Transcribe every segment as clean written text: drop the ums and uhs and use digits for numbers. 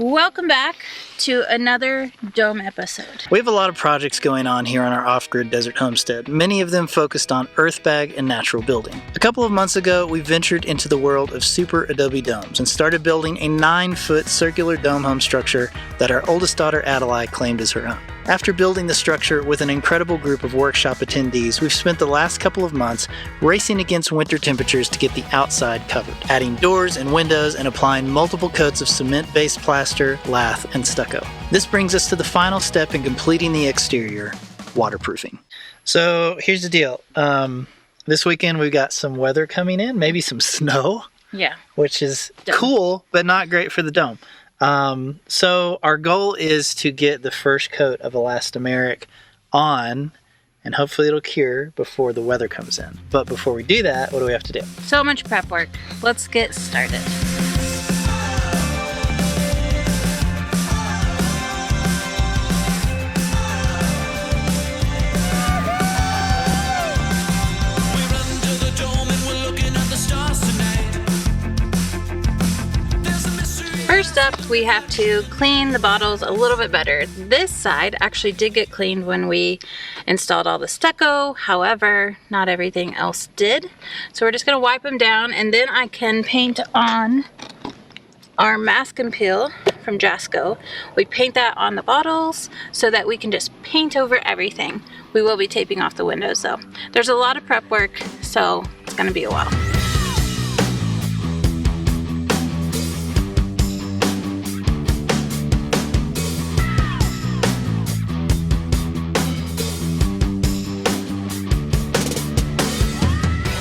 Welcome back to another dome episode. We have a lot of projects going on here on our off-grid desert homestead, many of them focused on earthbag and natural building. A couple of months ago, we ventured into the world of Superadobe domes and started building a 9-foot circular dome home structure that our oldest daughter Adali claimed as her own. After building the structure with an incredible group of workshop attendees, we've spent the last couple of months racing against winter temperatures to get the outside covered, adding doors and windows and applying multiple coats of cement-based plaster, lath, and stucco. This brings us to the final step in completing the exterior, waterproofing. So here's the deal. This weekend we've got some weather coming in, maybe some snow. Yeah. Which is cool, but not great for the dome. So our goal is to get the first coat of Elastomeric on, and hopefully it'll cure before the weather comes in. But before we do that, what do we have to do? So much prep work. Let's get started. First up, we have to clean the bottles a little bit better. This side actually did get cleaned when we installed all the stucco. However, not everything else did. So we're just gonna wipe them down, and then I can paint on our mask and peel from Jasco. We paint that on the bottles so that we can just paint over everything. We will be taping off the windows though. There's a lot of prep work, so it's gonna be a while.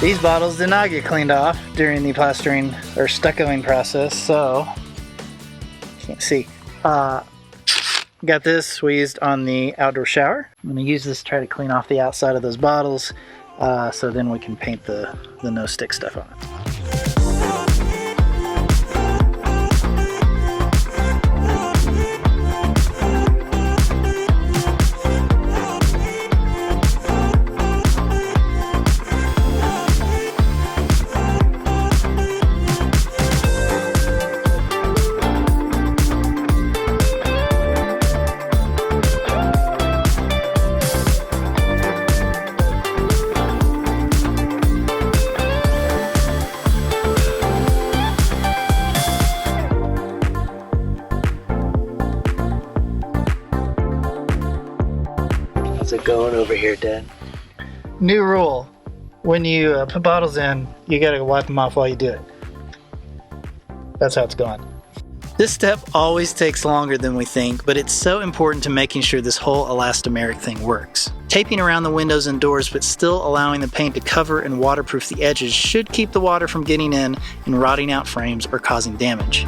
These bottles did not get cleaned off during the plastering or stuccoing process, so can't see. Got this squeezed on the outdoor shower. I'm gonna use this to try to clean off the outside of those bottles, so then we can paint the no stick stuff on it. How's it going over here, Dad? New rule. When you put bottles in, you gotta wipe them off while you do it. That's how it's going. This step always takes longer than we think, but it's so important to making sure this whole elastomeric thing works. Taping around the windows and doors, but still allowing the paint to cover and waterproof the edges should keep the water from getting in and rotting out frames or causing damage.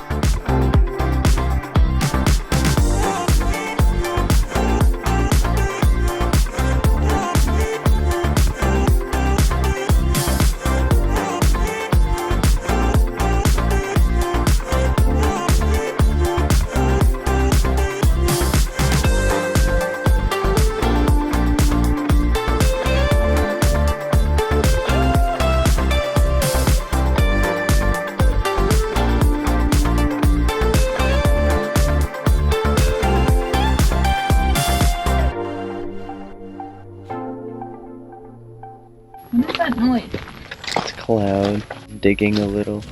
What is that noise? It's cloud digging a little.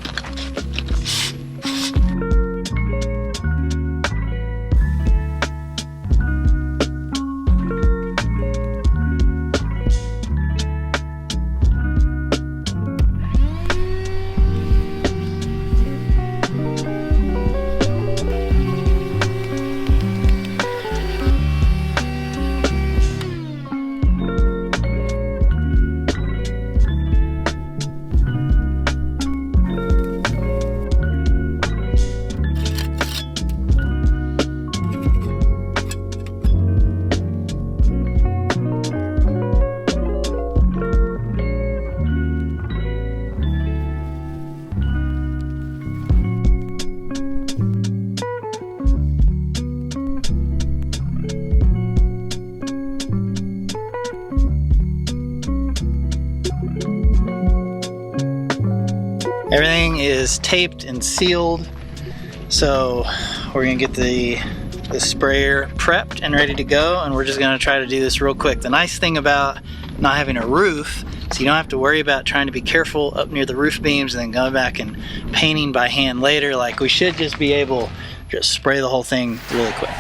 Everything is taped and sealed. So we're gonna get the sprayer prepped and ready to go, and we're just gonna try to do this real quick. The nice thing about not having a roof is you don't have to worry about trying to be careful up near the roof beams and then going back and painting by hand later. Like, we should just be able to just spray the whole thing really quick.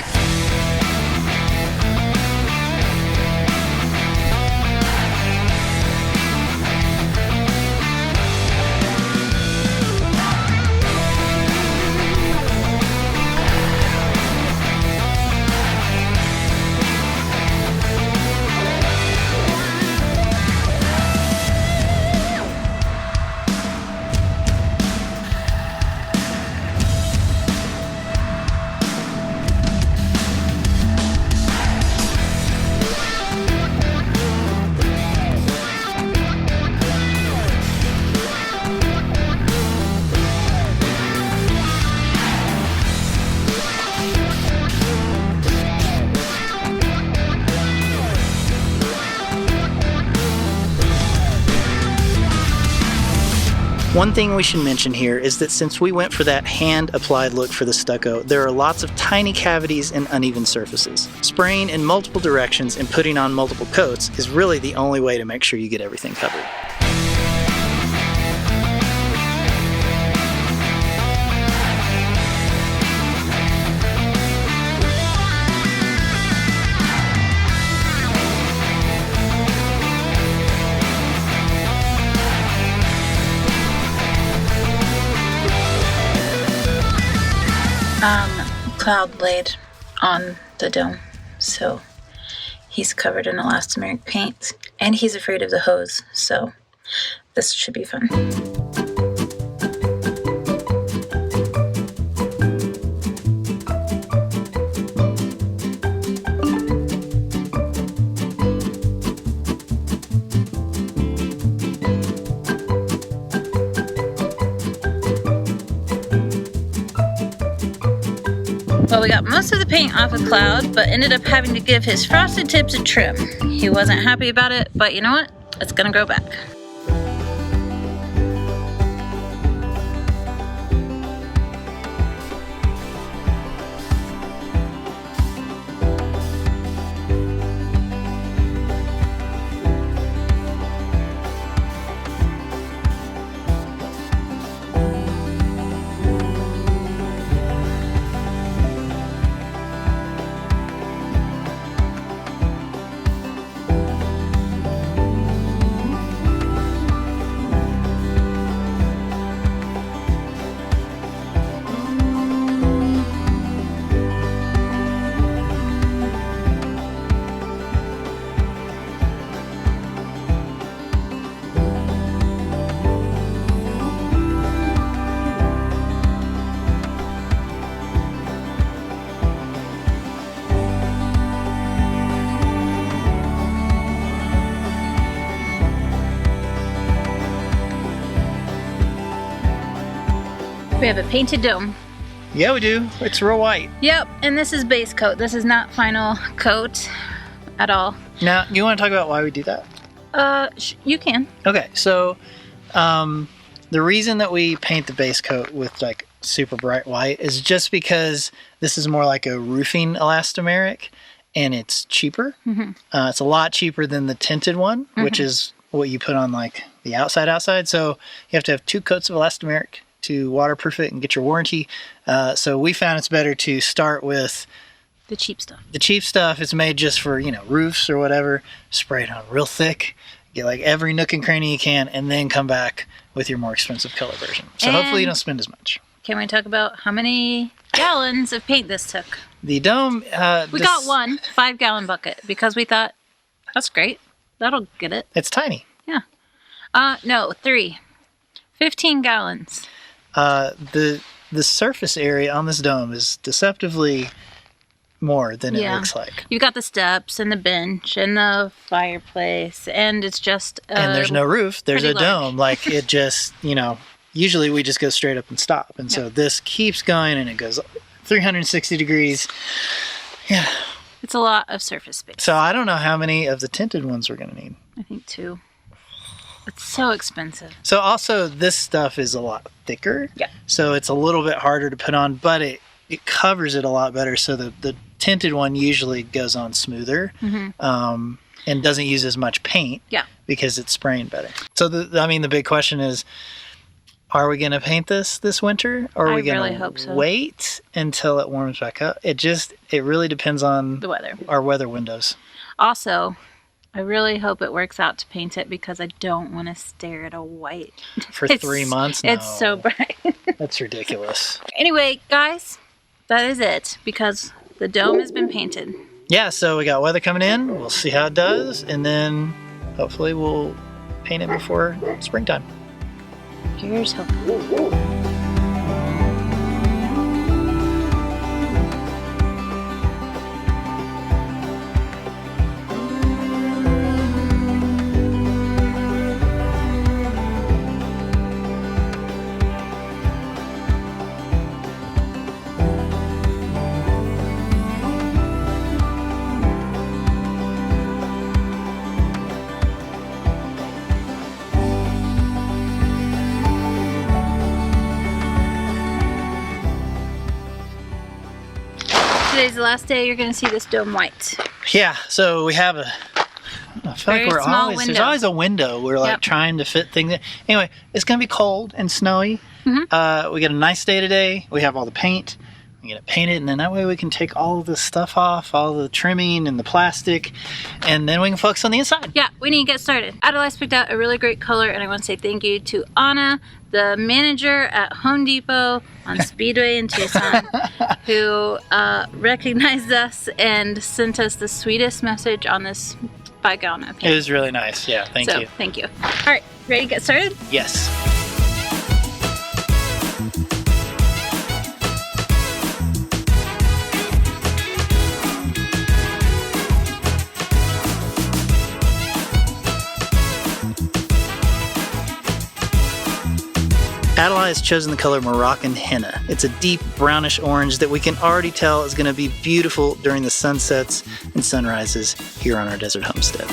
One thing we should mention here is that since we went for that hand-applied look for the stucco, there are lots of tiny cavities and uneven surfaces. Spraying in multiple directions and putting on multiple coats is really the only way to make sure you get everything covered. Cloud laid on the dome, so he's covered in elastomeric paint, and he's afraid of the hose, so this should be fun. Well, we got most of the paint off of Cloud, but ended up having to give his frosted tips a trim. He wasn't happy about it, but you know what? It's gonna grow back. We have a painted dome. Yeah, we do. It's real white. Yep, and this is base coat. This is not final coat at all. Now, you want to talk about why we do that? You can. Okay, so the reason that we paint the base coat with like super bright white is just because this is more like a roofing elastomeric, and it's cheaper. Mm-hmm. It's a lot cheaper than the tinted one, which is what you put on like the outside. So you have to have 2 coats of elastomeric to waterproof it and get your warranty. So we found it's better to start with the cheap stuff. The cheap stuff is made just for, you know, roofs or whatever. Spray it on real thick, get like every nook and cranny you can, and then come back with your more expensive color version. So hopefully you don't spend as much. Can we talk about how many gallons of paint this took? The dome... we got one 5-gallon bucket because we thought, that's great. That'll get it. It's tiny. Yeah. No, 3. 15 gallons. The surface area on this dome is deceptively more than it looks like. You've got the steps and the bench and the fireplace, and it's just and there's no roof. There's a dome. Large. Like, it just, you know, usually we just go straight up and stop. And so this keeps going, and it goes 360 degrees. Yeah. It's a lot of surface space. So I don't know how many of the tinted ones we're going to need. I think 2. It's so expensive. So also this stuff is a lot thicker. Yeah. So it's a little bit harder to put on, but it covers it a lot better. So the tinted one usually goes on smoother. And doesn't use as much paint. Yeah. Because it's spraying better. So the big question is, are we going to paint this winter, or are we going to wait until it warms back up? It really depends on the weather. Our weather windows. Also, I really hope it works out to paint it because I don't want to stare at a white for 3 months. No. It's so bright. That's ridiculous. Anyway, guys, that is it because the dome has been painted. Yeah, so we got weather coming in. We'll see how it does, and then hopefully we'll paint it before springtime. Here's hoping. Today's the last day you're going to see this dome white. Yeah, so we have I feel like there's always a window. We're like trying to fit things in. Anyway, it's going to be cold and snowy. We got a nice day today. We have all the paint. We get it painted, and then that way we can take all of the stuff off, all the trimming and the plastic, and then we can focus on the inside. Yeah, we need to get started. Adali's picked out a really great color, and I want to say thank you to Anna, the manager at Home Depot on Speedway in Tucson, who recognized us and sent us the sweetest message on this bygone paint. It was really nice. Yeah, thank you. Thank you. All right, ready to get started? Yes. Adali has chosen the color Moroccan Henna. It's a deep brownish orange that we can already tell is going to be beautiful during the sunsets and sunrises here on our desert homestead.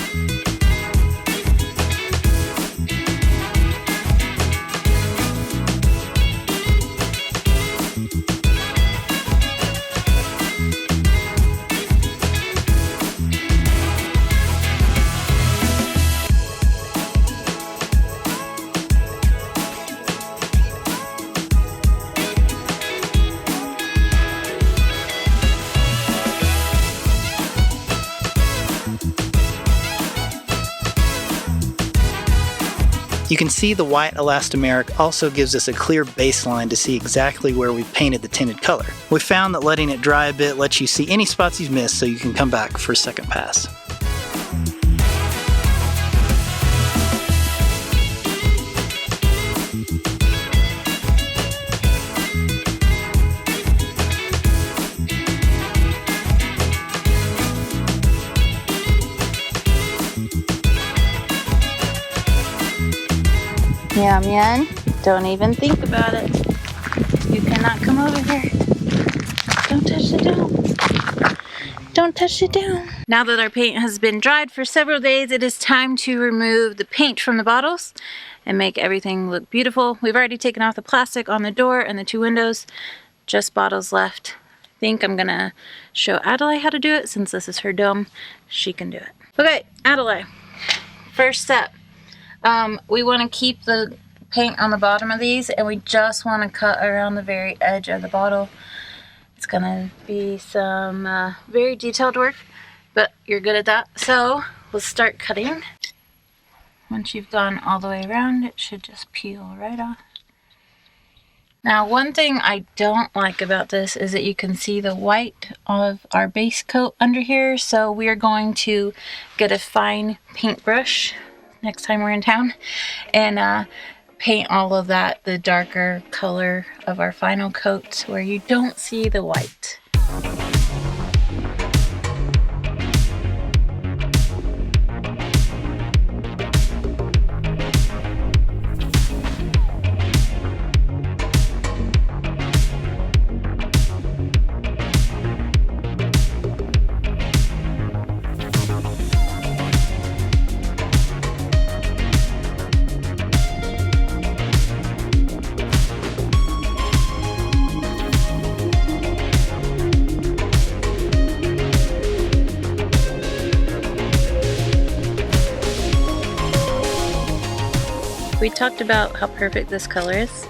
You can see the white elastomeric also gives us a clear baseline to see exactly where we painted the tinted color. We found that letting it dry a bit lets you see any spots you've missed so you can come back for a second pass. Yum. Don't even think about it. You cannot come over here. Don't touch the dome. Don't touch the dome. Now that our paint has been dried for several days, it is time to remove the paint from the bottles and make everything look beautiful. We've already taken off the plastic on the door and the 2 windows. Just bottles left. I think I'm gonna show Adali how to do it since this is her dome. She can do it. Okay, Adali, first step. We want to keep the paint on the bottom of these, and we just want to cut around the very edge of the bottle. It's going to be some very detailed work, but you're good at that. So let's start cutting. Once you've gone all the way around, it should just peel right off. Now, one thing I don't like about this is that you can see the white of our base coat under here, so we are going to get a fine paintbrush next time we're in town and paint all of that the darker color of our final coat where you don't see the white. we talked about how perfect this color is.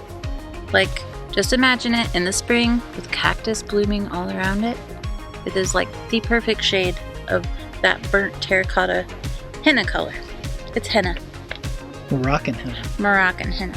Like, just imagine it in the spring with cactus blooming all around it. It is like the perfect shade of that burnt terracotta henna color. It's henna. Moroccan henna. Moroccan henna.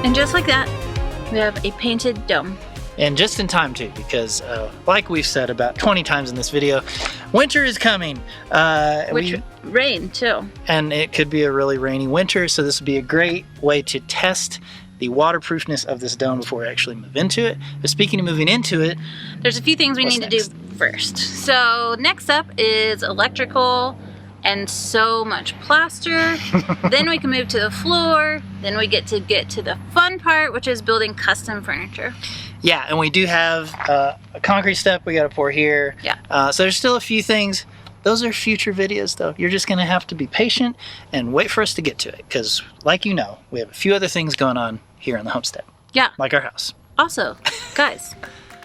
And just like that, we have a painted dome. And just in time too, because like we've said about 20 times in this video, winter is coming. Rain too. And it could be a really rainy winter, so this would be a great way to test the waterproofness of this dome before we actually move into it. But speaking of moving into it, there's a few things we need to do first. So next up is electrical and so much plaster. Then we can move to the floor. Then we get to the fun part, which is building custom furniture. Yeah, and we do have a concrete step we gotta pour here. Yeah. So there's still a few things. Those are future videos though. You're just gonna have to be patient and wait for us to get to it, because like you know, we have a few other things going on here on the homestead. Yeah. Like our house. Also, guys,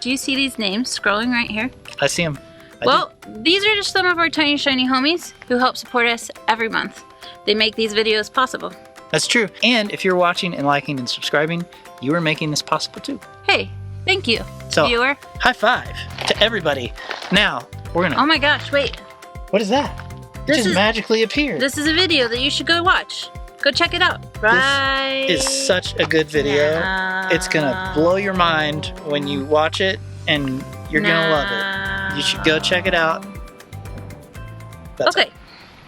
do you see these names scrolling right here? I see them. Well, these are just some of our tiny shiny homies who help support us every month. They make these videos possible. That's true. And if you're watching and liking and subscribing, you are making this possible too. Hey, thank you, so, viewer. High five to everybody. Now, we're gonna... Oh my gosh, wait. What is that? It just magically appeared. This is a video that you should go watch. Go check it out. Right. This is such a good video. now. It's gonna blow your mind when you watch it, and you're gonna love it. You should go check it out. That's okay. all.